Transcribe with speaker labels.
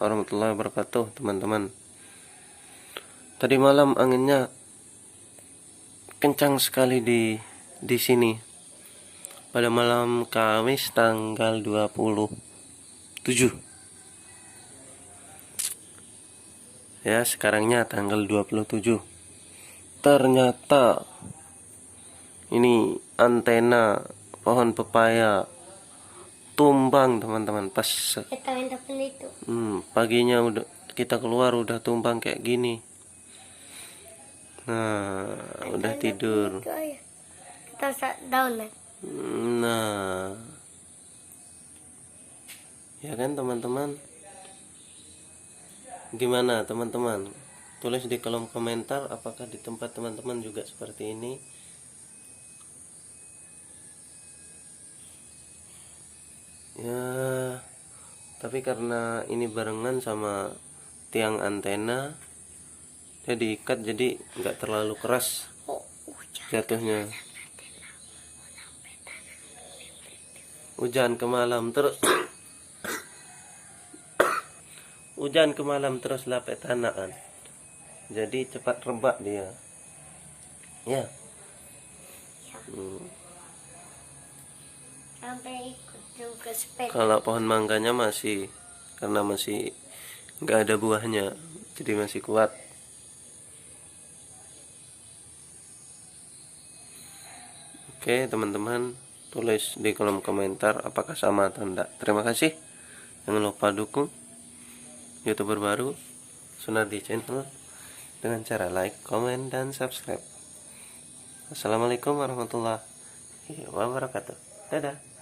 Speaker 1: warahmatullahi wabarakatuh, teman-teman. Tadi malam anginnya kencang sekali di sini. Pada malam Kamis tanggal 27. Ya, sekarangnya tanggal 27. Ternyata ini antena pohon pepaya tumbang, teman-teman. Pas paginya udah kita keluar udah tumbang kayak gini. Nah, udah tidur.
Speaker 2: Kita daun.
Speaker 1: Nah, ya kan teman-teman? Gimana teman-teman? Tulis di kolom komentar apakah di tempat teman-teman juga seperti ini. Ya, tapi karena ini barengan sama tiang antena, dia diikat jadi nggak terlalu keras jatuhnya. Hujan ke malam terus hujan ke malam terus lapet tanakan, jadi cepat rebak dia ya.
Speaker 2: Sampai ikut juga sepeda.
Speaker 1: Kalau pohon mangganya masih, karena masih nggak ada buahnya, jadi masih kuat. Oke teman-teman, tulis di kolom komentar apakah sama atau enggak. Terima kasih. Jangan lupa dukung YouTuber baru Sunardi Channel dengan cara like, komen, dan subscribe. Assalamualaikum warahmatullahi wabarakatuh. Dadah.